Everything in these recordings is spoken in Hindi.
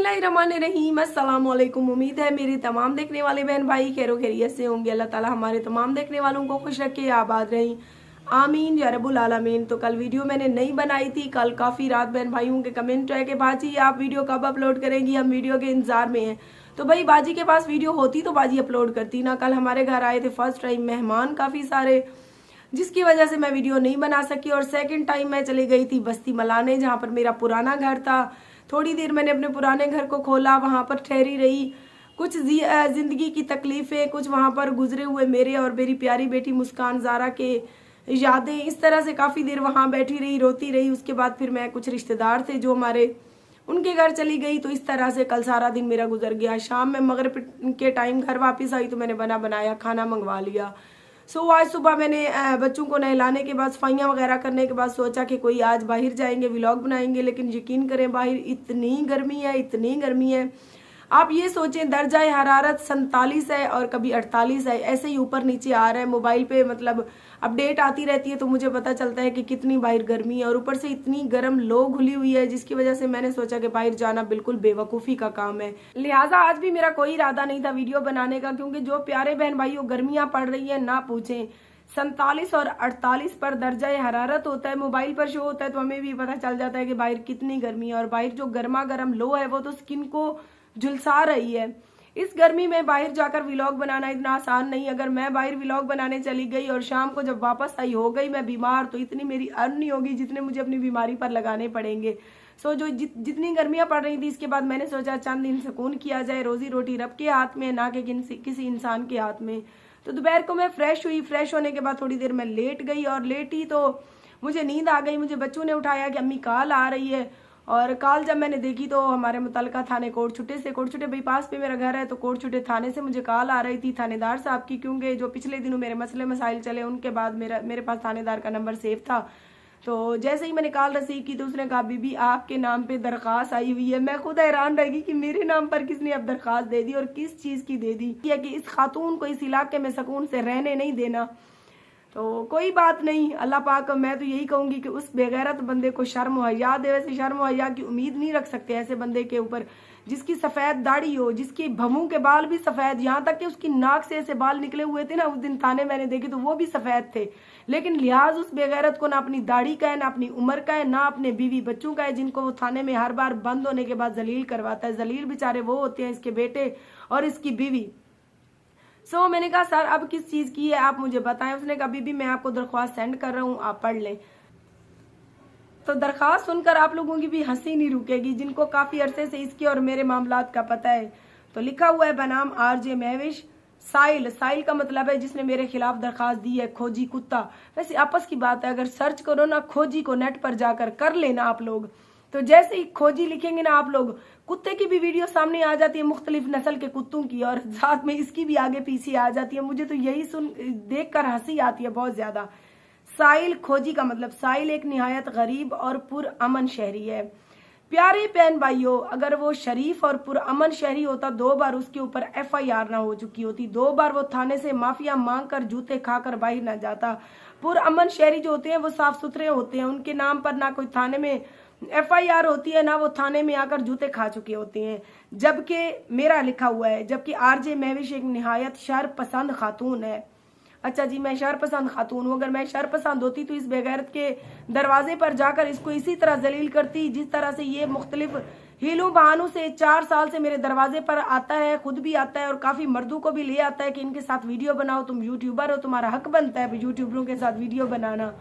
बिस्मिल्लाहिर्रहमानिर्रहीम। अस्सलाम वालेकुम। उम्मीद है मेरे तमाम देखने वाले बहन भाई खैरो खैरियत से होंगे। अल्लाह ताला हमारे तमाम देखने वालों को खुश रखे, आबाद रही, आमीन या रब्बुल आलमीन। तो कल वीडियो मैंने नहीं बनाई थी। कल काफ़ी रात बहन भाइयों के कमेंट है कि बाजी आप वीडियो कब अपलोड करेंगी, हम वीडियो के इंतजार में हैं। तो भाई बाजी के पास वीडियो होती तो बाजी अपलोड करती ना। कल हमारे घर आए थे फर्स्ट टाइम मेहमान काफ़ी सारे, जिसकी वजह से मैं वीडियो नहीं बना सकी। और सेकंड टाइम मैं चली गई थी बस्ती मलाने, जहाँ पर मेरा पुराना घर था। थोड़ी देर मैंने अपने पुराने घर को खोला, वहाँ पर ठहरी रही। कुछ ज़िंदगी की तकलीफ़ें, कुछ वहाँ पर गुजरे हुए मेरे और मेरी प्यारी बेटी मुस्कान ज़ारा के यादें, इस तरह से काफ़ी देर वहाँ बैठी रही, रोती रही। उसके बाद फिर मैं कुछ रिश्तेदार थे जो हमारे, उनके घर चली गई। तो इस तरह से कल सारा दिन मेरा गुजर गया। शाम में मगरिब के टाइम घर वापस आई तो मैंने बना बनाया खाना मंगवा लिया। आज सुबह मैंने बच्चों को नहलाने के बाद, सफाइयाँ वगैरह करने के बाद सोचा कि कोई आज बाहर जाएंगे, व्लॉग बनाएंगे। लेकिन यकीन करें बाहर इतनी गर्मी है, इतनी गर्मी है। आप ये सोचें दर्जा हरारत 47 है और कभी 48 है, ऐसे ही ऊपर नीचे आ रहा है। मोबाइल पे मतलब अपडेट आती रहती है तो मुझे पता चलता है कि कितनी बाहर गर्मी है। और ऊपर से इतनी गर्म लो घुली हुई है, जिसकी वजह से मैंने सोचा कि बाहर जाना बिल्कुल बेवकूफ़ी का काम है। लिहाजा आज भी मेरा कोई इरादा नहीं था वीडियो बनाने का, क्योंकि जो प्यारे बहन भाइयों गर्मियाँ पड़ रही है ना पूछें। 47 और 48 पर दर्जा हरारत होता है, मोबाइल पर शो होता है तो हमें भी पता चल जाता है कि बाहर कितनी गर्मी है। और बाहर जो गर्मा गर्म लो है वो तो स्किन को झुलसा रही है। इस गर्मी में बाहर जाकर व्लॉग बनाना इतना आसान नहीं। अगर मैं बाहर व्लॉग बनाने चली गई और शाम को जब वापस आई हो गई मैं बीमार, तो इतनी मेरी अर्न नहीं होगी जितने मुझे अपनी बीमारी पर लगाने पड़ेंगे। जो जितनी गर्मियाँ पड़ रही थी, इसके बाद मैंने सोचा चंद दिन सुकून किया जाए। रोजी रोटी रब के हाथ में, ना कि किसी इंसान के हाथ में। तो दोपहर को मैं फ्रेश हुई। फ्रेश होने के बाद थोड़ी देर मैं लेट गई और लेटी तो मुझे नींद आ गई। मुझे बच्चों ने उठाया कि अम्मी कॉल आ रही है। और कॉल जब मैंने देखी तो हमारे मुतलका थाने कोटछुटे बाईपास पे मेरा घर है, तो कोटछुटे थाने से मुझे कॉल आ रही थी थानेदार साहब की। क्योंकि जो पिछले दिनों मेरे मसले मसाइल चले उनके बाद मेरे पास थानेदार का नंबर सेव था। तो जैसे ही मैंने कॉल रिसीव की तो उसने कहा बीबी आपके नाम पे दरख्वास्त आई हुई है। मैं खुद हैरान रह गई कि मेरे नाम पर किसने अब दरख्वास्त दे दी और किस चीज़ की दे दी, कि इस खातून को इस इलाके में सुकून से रहने नहीं देना। तो कोई बात नहीं, अल्लाह पाक, मैं तो यही कहूँगी कि उस बेगैरत बंदे को शर्म मुहैया दे। वैसे शर्म मुहैया की उम्मीद नहीं रख सकते ऐसे बंदे के ऊपर जिसकी सफ़ेद दाढ़ी हो, जिसकी भवों के बाल भी सफ़ेद, यहाँ तक कि उसकी नाक से ऐसे बाल निकले हुए थे ना, उस दिन थाने मैंने देखे तो वो भी सफ़ेद थे। लेकिन लिहाज उस बेगैरत को ना अपनी दाढ़ी का है, ना अपनी उम्र का है, ना अपने बीवी बच्चों का है, जिनको वो थाने में हर बार बंद होने के बाद जलील करवाता है। जलील बेचारे वो होते हैं इसके बेटे और इसकी बीवी। मैंने कहा सर अब किस चीज़ की है आप मुझे बताएं। उसने कहा बीबी मैं आपको दरख्वास्त सेंड कर रहा हूँ, आप पढ़ लें। तो दरख्वास्त सुनकर आप लोगों की भी हंसी नहीं रुकेगी, जिनको काफ़ी अरसे से इसके और मेरे मामलात का पता है। तो लिखा हुआ है बनाम RJ महविश। साइल का मतलब है जिसने मेरे खिलाफ दरख्वास्त दी है। खोजी कुत्ता, वैसे आपस की बात है, अगर सर्च करो ना खोजी को नेट पर जाकर कर लेना आप लोग, तो जैसे ही खोजी लिखेंगे ना आप लोग, कुत्ते की भी वीडियो सामने आ जाती है, मुख्तलिफ नस्ल के कुत्तों की, और साथ में इसकी भी आगे पीछे आ जाती है। मुझे तो यही देख कर हंसी आती है बहुत ज्यादा। साइल खोजी का मतलब, साइल एक निहायत गरीब और पुरअमन शहरी है। प्यारे बहन भाइयों, अगर वो शरीफ और पुरअमन शहरी होता 2 बार उसके ऊपर FIR ना हो चुकी होती, 2 बार वो थाने से माफिया मांग कर जूते खाकर बाहर ना जाता। पुरअमन शहरी जो होते हैं वो साफ सुथरे होते हैं, उनके नाम पर ना कोई थाने में FIR होती है, ना वो थाने में आकर जूते खा चुके होते हैं। जबकि मेरा लिखा हुआ है, जबकि RJ महविश एक निहायत शर पसंद खातून है। अच्छा जी, मैं शर पसंद खातून हूँ। अगर मैं शर पसंद होती तो इस बेगैरत के दरवाजे पर जाकर इसको इसी तरह जलील करती जिस तरह से ये मुख्तलिफ हीलों बहानों से 4 साल से मेरे दरवाजे पर आता है, खुद भी आता है और काफ़ी मर्दों को भी ले आता है कि इनके साथ वीडियो बनाओ, तुम यूट्यूबर हो, तुम्हारा हक बनता है यूट्यूबरों के साथ वीडियो बनाना।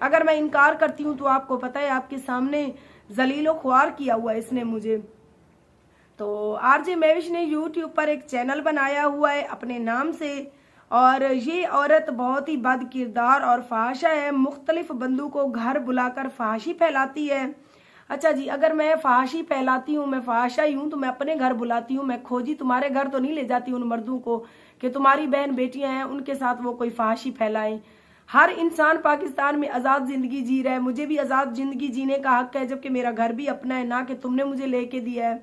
अगर मैं इनकार करती हूँ तो आपको पता है आपके सामने जलीलो ख्वार किया हुआ है इसने मुझे। तो RJ महविश ने यूट्यूब पर एक चैनल बनाया हुआ है अपने नाम से, और ये औरत बहुत ही बद किरदार और फहाशा है। मुख्तलिफ बंदों को घर बुलाकर फहाशी फैलाती है। अच्छा जी, अगर मैं फहाशी फैलाती हूँ, मैं फहाशा ही हूँ, तो मैं अपने घर बुलाती हूँ। मैं खोजी तुम्हारे घर तो नहीं ले जाती उन मर्दों को कि तुम्हारी बहन बेटियां हैं उनके साथ वो कोई फहाशी फैलाएं। हर इंसान पाकिस्तान में आज़ाद ज़िंदगी जी रहा है, मुझे भी आज़ाद ज़िंदगी जीने का हक है, जबकि मेरा घर भी अपना है, ना कि तुमने मुझे लेके दिया है।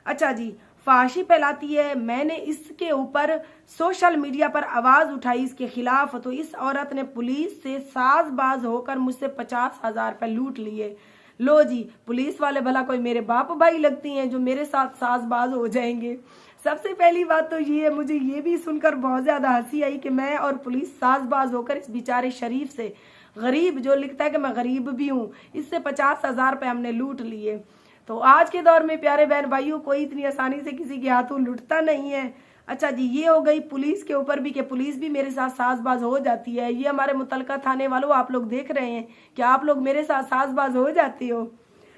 अच्छा जी, फहाशी फैलाती है। मैंने इसके ऊपर सोशल मीडिया पर आवाज़ उठाई इसके खिलाफ, तो इस औरत ने पुलिस से साजबाज होकर मुझसे 50,000 रुपये लूट लिए। लो जी, पुलिस वाले भला कोई मेरे बाप भाई लगती हैं जो मेरे साथ साजबाज हो जाएंगे। सबसे पहली बात तो ये है, मुझे ये भी सुनकर बहुत ज्यादा हंसी आई कि मैं और पुलिस साजबाज होकर इस बेचारे शरीफ से, गरीब जो लिखता है कि मैं गरीब भी हूँ, इससे 50,000 रुपये हमने लूट लिए। तो आज के दौर में प्यारे बहन भाइयों, कोई इतनी आसानी से किसी के हाथों लुटता नहीं है। अच्छा जी, ये हो गई पुलिस के ऊपर भी कि पुलिस भी मेरे साथ साजबाज हो जाती है। ये हमारे मुतलका थाने वालों, आप लोग देख रहे हैं कि आप लोग मेरे साथ साजबाज हो जाते हो।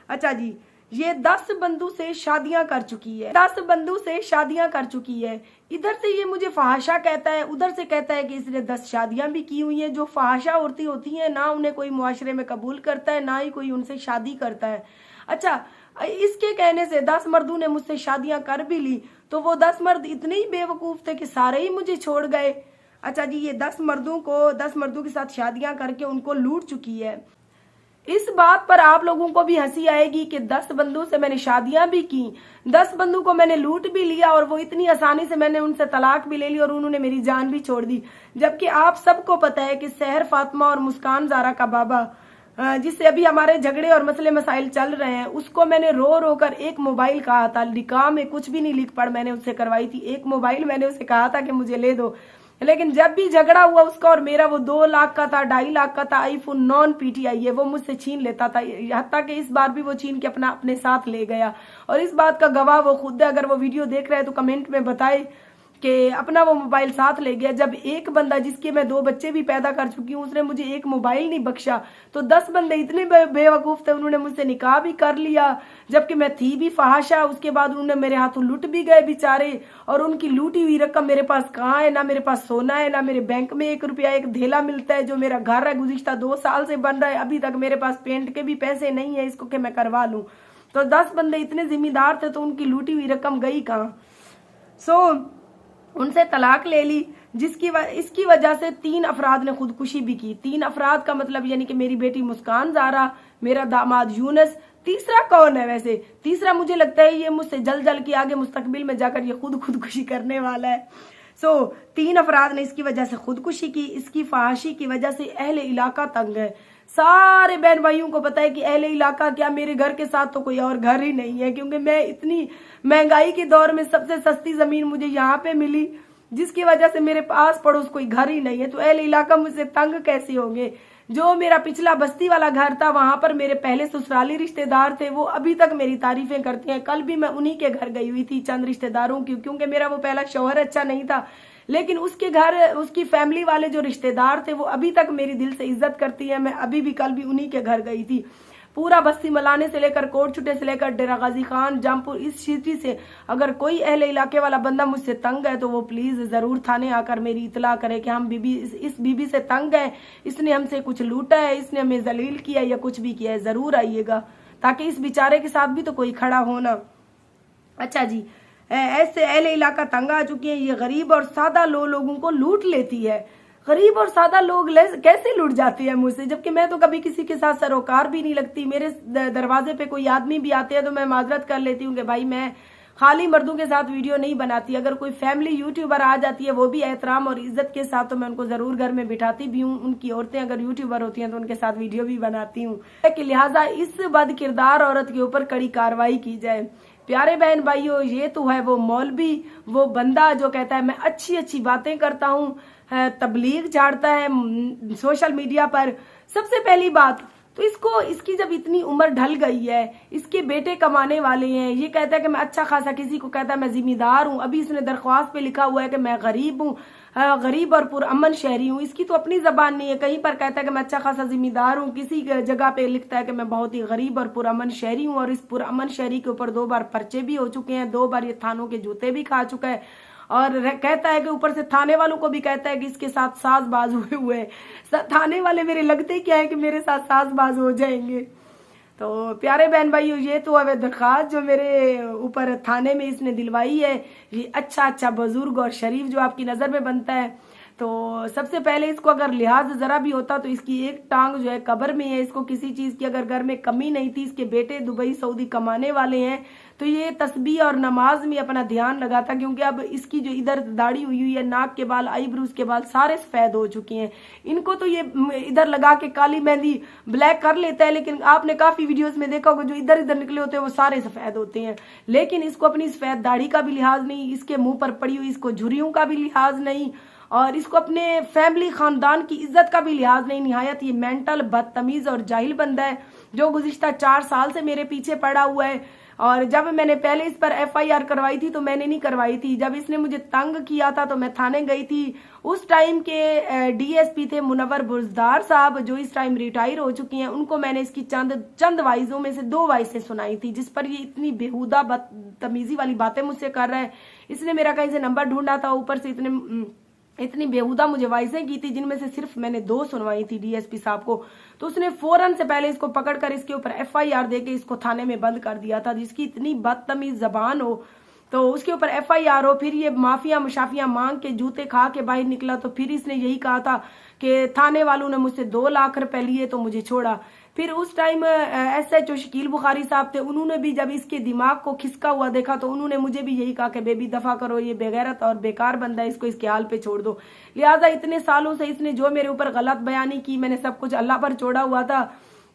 अच्छा जी, ये 10 बंदू से शादियां कर चुकी है, 10 बंदू से शादियां कर चुकी है। इधर से ये मुझे फहाशा कहता है, उधर से कहता है कि इसने 10 शादियां भी की हुई हैं। जो फहाशा औरतें होती हैं ना, उन्हें कोई मुआशरे में कबूल करता है, ना ही कोई उनसे शादी करता है। अच्छा, इसके कहने से 10 मर्दों ने मुझसे शादियां कर भी ली, तो वो 10 मर्द इतने ही बेवकूफ थे कि सारे ही मुझे छोड़ गए। अच्छा जी, ये 10 मर्दों के साथ शादियां करके उनको लूट चुकी है। इस बात पर आप लोगों को भी हंसी आएगी कि 10 बंदों से मैंने शादियां भी की, 10 बंदों को मैंने लूट भी लिया, और वो इतनी आसानी से मैंने उनसे तलाक भी ले ली और उन्होंने मेरी जान भी छोड़ दी। जबकि आप सबको पता है कि सहर फातिमा और मुस्कान जारा का बाबा, जिससे अभी हमारे झगड़े और मसले मसाइल चल रहे हैं, उसको मैंने रो रो कर एक मोबाइल कहा था। निकाह में कुछ भी नहीं लिख पढ़ मैंने उससे करवाई थी, एक मोबाइल मैंने उसे कहा था कि मुझे ले दो। लेकिन जब भी झगड़ा हुआ उसका और मेरा, वो 2 लाख का था, 2.5 लाख का था आईफोन नॉन PTI है, वो मुझसे छीन लेता था। हत्ता कि इस बार भी वो छीन के अपने साथ ले गया, और इस बात का गवाह वो खुद है। अगर वो वीडियो देख रहे हैं तो कमेंट में बताए कि अपना वो मोबाइल साथ ले गया। जब एक बंदा, जिसके मैं 2 बच्चे भी पैदा कर चुकी हूँ, उसने मुझे एक मोबाइल नहीं बख्शा, तो 10 बंदे इतने बेवकूफ थे, उन्होंने मुझसे निकाह भी कर लिया, जबकि मैं थी भी फहाशा। उसके बाद उन्होंने मेरे हाथों लुट भी गए बेचारे, और उनकी लूटी हुई रकम मेरे पास कहाँ है, ना मेरे पास सोना है, ना मेरे बैंक में 1 रुपया एक धेला मिलता है। जो मेरा घर है गुज़िश्ता 2 साल से बन रहा है, अभी तक मेरे पास पेंट के भी पैसे नहीं है इसको कि मैं करवा लूं। तो 10 बंदे इतने जिम्मेदार थे, तो उनकी लूटी हुई रकम गई कहाँ। उनसे तलाक ले ली, इसकी वजह से 3 अफराद ने खुदकुशी भी की। 3 अफराद का मतलब यानी कि मेरी बेटी मुस्कान जारा, मेरा दामाद यूनस, तीसरा कौन है वैसे? तीसरा मुझे लगता है ये मुझसे जल के आगे मुस्तकबिल में जाकर ये खुदकुशी करने वाला है। 3 अफराद ने इसकी वजह से खुदकुशी की। इसकी फहाशी की वजह से अहले इलाका तंग है। सारे बहन भाइयों को पता है कि अहले इलाका क्या, मेरे घर के साथ तो कोई और घर ही नहीं है, क्योंकि मैं इतनी महंगाई के दौर में सबसे सस्ती जमीन मुझे यहाँ पे मिली, जिसकी वजह से मेरे पास पड़ोस कोई घर ही नहीं है। तो अहले इलाका मुझसे तंग कैसे होंगे? जो मेरा पिछला बस्ती वाला घर था, वहां पर मेरे पहले ससुराली रिश्तेदार थे, वो अभी तक मेरी तारीफें करते हैं। कल भी मैं उन्हीं के घर गई हुई थी, चंद रिश्तेदारों की, क्योंकि मेरा वो पहला शौहर अच्छा नहीं था, लेकिन उसके घर उसकी फैमिली वाले जो रिश्तेदार थे वो अभी तक मेरी दिल से इज्जत करती है। मैं अभी भी कल भी उन्हीं के घर गई थी। पूरा बस्ती मलाने से लेकर कोट छुटे से लेकर डेरा गाजी खान, जमपुर, इस सिटी से अगर कोई अहले इलाके वाला बंदा मुझसे तंग है तो वो प्लीज जरूर थाने आकर मेरी इतला करे कि हम इस बीबी से तंग है, इसने हमसे कुछ लूटा है, इसने हमें जलील किया या कुछ भी किया है। जरूर आइएगा, ताकि इस बेचारे के साथ भी तो कोई खड़ा होना। अच्छा जी, ऐसे अहले इलाका तंग आ चुकी है। ये गरीब और सादा लोगों को लूट लेती है। गरीब और सादा लोग कैसे लूट जाती है मुझसे, जबकि मैं तो कभी किसी के साथ सरोकार भी नहीं लगती। मेरे दरवाजे पे कोई आदमी भी आते हैं तो मैं माजरत कर लेती हूँ कि भाई मैं खाली मर्दों के साथ वीडियो नहीं बनाती। अगर कोई फैमिली यूट्यूबर आ जाती है, वो भी एहतराम और इज्जत के साथ, तो मैं उनको जरूर घर में बिठाती भी हूँ। उनकी औरतें अगर यूट्यूबर होती हैं तो उनके साथ वीडियो भी बनाती हूँ कि लिहाजा इस बद किरदार औरत के ऊपर कड़ी कार्रवाई की जाए। प्यारे बहन भाइयों, ये तो है वो मौलवी, वो बंदा जो कहता है मैं अच्छी अच्छी बातें करता हूँ, तबलीग झाड़ता है सोशल मीडिया पर। सबसे पहली बात तो इसकी जब इतनी उम्र ढल गई है, इसके बेटे कमाने वाले हैं, ये कहता है कि मैं अच्छा खासा, किसी को कहता है मैं जिम्मेदार हूँ। अभी इसने दरख्वास्त पे लिखा हुआ है कि मैं गरीब हूँ, गरीब और पुरअमन शहरी हूँ। इसकी तो अपनी जबान नहीं है, कहीं पर कहता है कि मैं अच्छा खासा जिम्मेदार हूँ, किसी जगह पे लिखता है कि मैं बहुत ही गरीब और पुरअमन शहरी हूँ। और इस पुरअमन शहरी के ऊपर 2 बार पर्चे भी हो चुके हैं, 2 बार ये थानों के जूते भी खा चुका है, और कहता है कि ऊपर से थाने वालों को भी कहता है कि इसके साथ साजबाज हुए। थाने वाले मेरे लगते ही क्या है कि मेरे साथ साजबाज हो जाएंगे। तो प्यारे बहन भाइयों, ये तो अब दरखास्त जो मेरे ऊपर थाने में इसने दिलवाई है, ये अच्छा बुजुर्ग और शरीफ जो आपकी नजर में बनता है, तो सबसे पहले इसको अगर लिहाज जरा भी होता तो इसकी एक टांग जो है कब्र में है। इसको किसी चीज की अगर घर में कमी नहीं थी, इसके बेटे दुबई सऊदी कमाने वाले हैं, तो ये तस्बीह और नमाज में अपना ध्यान लगाता, क्योंकि अब इसकी जो इधर दाढ़ी हुई है, नाक के बाल, आईब्रूज के बाल सारे सफेद हो चुके हैं। इनको तो ये इधर लगा के काली मेहंदी ब्लैक कर लेता है, लेकिन आपने काफी वीडियोस में देखा होगा जो इधर इधर निकले होते हैं वो सारे सफेद होते हैं। लेकिन इसको अपनी सफेद दाढ़ी का भी लिहाज नहीं, इसके मुंह पर पड़ी हुई इसको झुर्रियों का भी लिहाज नहीं, और इसको अपने फैमिली खानदान की इज्जत का भी लिहाज नहीं। निहायत ये मेंटल बदतमीज और जाहिल बंदा है जो गुज़िश्ता 4 साल से मेरे पीछे पड़ा हुआ है। और जब मैंने पहले इस पर FIR करवाई थी तो मैंने नहीं करवाई थी, जब इसने मुझे तंग किया था तो मैं थाने गई थी। उस टाइम के DSP थे मुनव्वर बुज़दार साहब, जो इस टाइम रिटायर हो चुकी हैं। उनको मैंने इसकी चंद वाइजों में से 2 वाइजें सुनाई थी, जिस पर ये इतनी बेहुदा बदतमीजी वाली बातें मुझसे कर रहा है। इसने मेरा कहीं से नंबर ढूंढा था, ऊपर से इतनी बेहुदा मुझे वाइजें की थी, जिनमें से सिर्फ मैंने 2 सुनवाई थी DSP साहब को। तो उसने फौरन से पहले इसको पकड़कर इसके ऊपर FIR देके इसको थाने में बंद कर दिया था। जिसकी इतनी बदतमीज जबान हो तो उसके ऊपर FIR हो। फिर ये माफिया मुशाफिया मांग के जूते खा के बाहर निकला, तो फिर इसने यही कहा था कि थाने वालों ने मुझसे 2 लाख रुपए लिए तो मुझे छोड़ा। फिर उस टाइम SHO शकील बुखारी साहब थे, उन्होंने भी जब इसके दिमाग को खिसका हुआ देखा तो उन्होंने मुझे भी यही कहा कि बेबी दफा करो, ये बेगैरत और बेकार बंदा है, इसको इसके हाल पे छोड़ दो। लिहाजा इतने सालों से इसने जो मेरे ऊपर गलत बयानी की, मैंने सब कुछ अल्लाह पर छोड़ा हुआ था।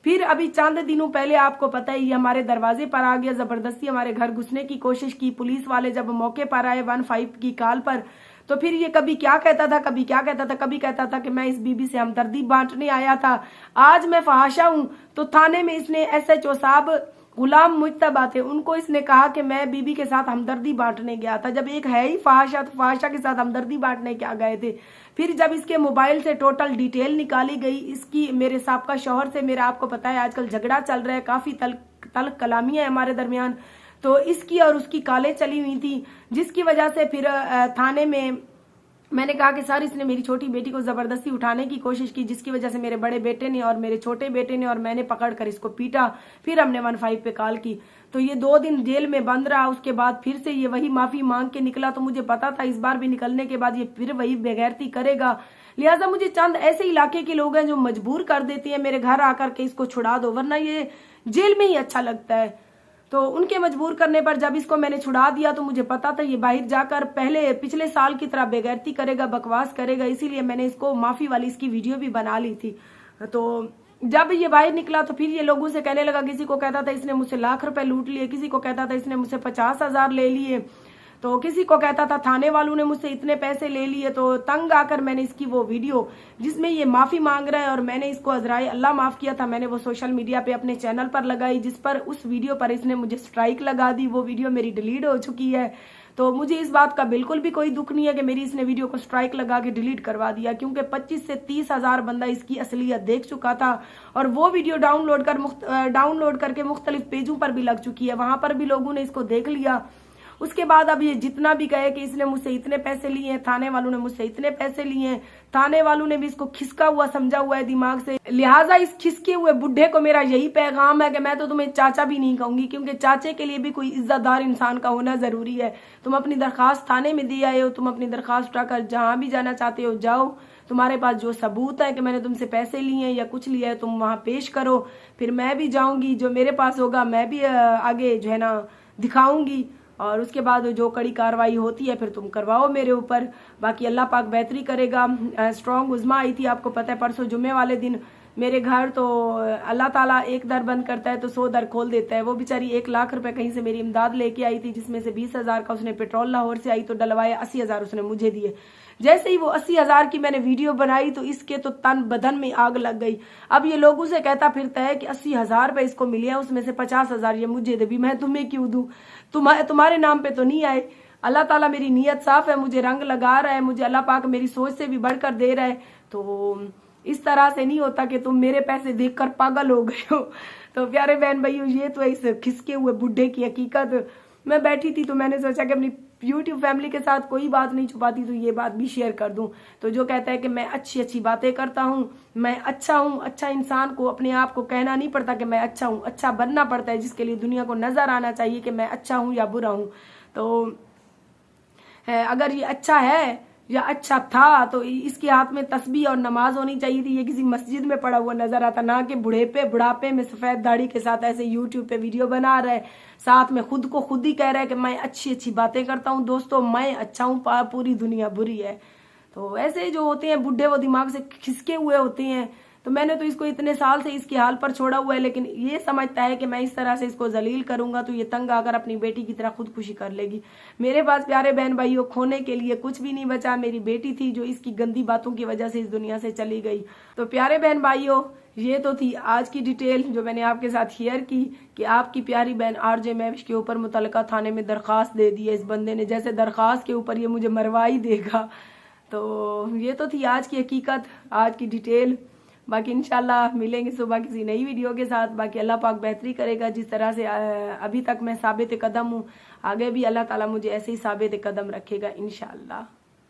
फिर अभी चंद दिनों पहले आपको पता ही, ये हमारे दरवाजे पर आ गया, जबरदस्ती हमारे घर घुसने की कोशिश की। पुलिस वाले जब मौके पर आए 15 की कॉल पर, तो फिर ये कभी क्या कहता था, कभी क्या कहता था, कभी कहता था कि मैं इस बीबी से हमदर्दी बांटने आया था। आज मैं फहाशा हूं तो थाने में इसने SHO साहब गुलाम मुज्तबा थे, उनको इसने कहा कि मैं बीबी के साथ हमदर्दी बांटने गया था। जब एक है ही फहाशा, तो फहाशा के साथ हमदर्दी बांटने क्या गए थे। फिर जब इसके मोबाइल से टोटल डिटेल निकाली गई इसकी, मेरे साहब का शौहर से मेरा, आपको पता है आजकल झगड़ा चल रहा है, काफी तल्ख कलामियां है हमारे दरमियान, तो इसकी और उसकी कालें चली हुई थी, जिसकी वजह से फिर थाने में मैंने कहा कि सर इसने मेरी छोटी बेटी को जबरदस्ती उठाने की कोशिश की, जिसकी वजह से मेरे बड़े बेटे ने और मेरे छोटे बेटे ने और मैंने पकड़कर इसको पीटा। फिर हमने 15 पे कॉल की, तो ये 2 दिन जेल में बंद रहा। उसके बाद फिर से ये वही माफी मांग के निकला, तो मुझे पता था इस बार भी निकलने के बाद ये फिर वही बेगैरती करेगा। लिहाजा मुझे चंद ऐसे इलाके के लोग हैं जो मजबूर कर देते हैं मेरे घर आकर के इसको छुड़ा दो, वरना ये जेल में ही अच्छा लगता है। तो उनके मजबूर करने पर जब इसको मैंने छुड़ा दिया तो मुझे पता था ये बाहर जाकर पिछले साल की तरह बेगैरती करेगा, बकवास करेगा, इसीलिए मैंने इसको माफी वाली इसकी वीडियो भी बना ली थी। तो जब ये बाहर निकला तो फिर ये लोगों से कहने लगा, किसी को कहता था इसने मुझसे लाख रुपए लूट लिए, किसी को कहता था इसने मुझसे 50,000 ले लिए, तो किसी को कहता था थाने वालों ने मुझसे इतने पैसे ले लिए। तो तंग आकर मैंने इसकी वो वीडियो जिसमें ये माफी मांग रहा है और मैंने इसको अजराए अल्लाह माफ किया था, मैंने वो सोशल मीडिया पे अपने चैनल पर लगाई, जिस पर उस वीडियो पर इसने मुझे स्ट्राइक लगा दी। वो वीडियो मेरी डिलीट हो चुकी है। तो मुझे इस बात का बिल्कुल भी कोई दुख नहीं है कि मेरी इसने वीडियो को स्ट्राइक लगा के डिलीट करवा दिया, क्योंकि 25 से 30 हजार बंदा इसकी असलियत देख चुका था और वो वीडियो डाउनलोड करके मुख्तलिफ पेजों पर भी लग चुकी है, वहां पर भी लोगों ने इसको देख लिया। उसके बाद अब ये जितना भी कहे कि इसने मुझसे इतने पैसे लिए हैं, थाने वालों ने मुझसे इतने पैसे लिए हैं, थाने वालों ने भी इसको खिसका हुआ समझा हुआ है दिमाग से। लिहाजा इस खिसके हुए बुढ़े को मेरा यही पैगाम है कि मैं तो तुम्हें चाचा भी नहीं कहूंगी, क्योंकि चाचे के लिए भी कोई इज्जतदार इंसान का होना जरूरी है। तुम अपनी दरखास्त थाने में दे आए हो, तुम अपनी दरखास्त उठाकर जहां भी जाना चाहते हो जाओ, तुम्हारे पास जो सबूत है कि मैंने तुमसे पैसे लिए हैं या कुछ लिया है तुम वहां पेश करो, फिर मैं भी जाऊंगी, जो मेरे पास होगा मैं भी आगे जो है ना दिखाऊंगी, और उसके बाद जो कड़ी कार्रवाई होती है फिर तुम करवाओ मेरे ऊपर। बाकी अल्लाह पाक बेहतरी करेगा। स्ट्रॉन्ग उज़्मा आई थी, आपको पता है परसों जुम्मे वाले दिन मेरे घर, तो अल्लाह ताला एक दर बंद करता है तो 100 दर खोल देता है। वो बेचारी 1 लाख रुपए कहीं से मेरी इमदाद लेके आई थी, जिसमें से 20,000 का उसने पेट्रोल लाहौर से आई तो डलवाया, 80,000 उसने मुझे दिए। जैसे ही वो 80,000 की मैंने वीडियो बनाई तो इसके तो तन बदन में आग लग गई। अब ये लोगों से कहता फिरता है कि 80,000 रुपए इसको मिले हैं, उसमें से 50,000 ये मुझे दे, भी मैं तुम्हें क्यों दूं, तुम्हारे नाम पे तो नहीं आए। अल्लाह ताला मेरी नीयत साफ है, मुझे रंग लगा रहा है, मुझे अल्लाह पाक मेरी सोच से भी बढ़कर दे रहा है। तो इस तरह से नहीं होता कि तुम मेरे पैसे देखकर पागल हो गए हो। तो प्यारे बहन भाइयों, ये तो इस खिसके हुए बुढ़े की हकीकत। मैं बैठी थी तो मैंने सोचा कि अपनी यूट्यूब फैमिली के साथ कोई बात नहीं छुपाती तो ये बात भी शेयर कर दूं। तो जो कहता है कि मैं अच्छी अच्छी बातें करता हूं, मैं अच्छा हूं, अच्छा इंसान को अपने आप को कहना नहीं पड़ता कि मैं अच्छा हूं, अच्छा बनना पड़ता है, जिसके लिए दुनिया को नजर आना चाहिए कि मैं अच्छा हूं या बुरा हूं। तो अगर ये अच्छा है या अच्छा था तो इसके हाथ में तस्बीह और नमाज होनी चाहिए थी। ये किसी मस्जिद में पड़ा हुआ नजर आता, ना कि बुढ़ापे में सफेद दाढ़ी के साथ ऐसे यूट्यूब पे वीडियो बना रहा है, साथ में खुद को खुद ही कह रहा है कि मैं अच्छी अच्छी बातें करता हूँ दोस्तों, मैं अच्छा हूँ, पूरी दुनिया बुरी है। तो ऐसे जो होते हैं बुढ़े, वो दिमाग से खिसके हुए होते हैं। तो मैंने तो इसको इतने साल से इसके हाल पर छोड़ा हुआ है, लेकिन ये समझता है कि मैं इस तरह से इसको जलील करूंगा तो ये तंग आकर अपनी बेटी की तरह खुदकुशी कर लेगी। मेरे पास प्यारे बहन भाइयों खोने के लिए कुछ भी नहीं बचा। मेरी बेटी थी जो इसकी गंदी बातों की वजह से इस दुनिया से चली गई। तो प्यारे बहन भाइयों, ये तो थी आज की डिटेल जो मैंने आपके साथ शेयर की कि आपकी प्यारी बहन आरजे महविश के ऊपर मुतल्लिका थाने में दरखास्त दे दी है इस बंदे ने, जैसे दरखास्त के ऊपर ये मुझे मरवा ही देगा। तो ये तो थी आज की हकीकत, आज की डिटेल। बाकी इंशाल्लाह मिलेंगे सुबह किसी नई वीडियो के साथ। बाकी अल्लाह पाक बेहतरी करेगा। जिस तरह से अभी तक मैं साबित कदम हूँ, आगे भी अल्लाह ताला मुझे ऐसे ही साबित कदम रखेगा इंशाल्लाह।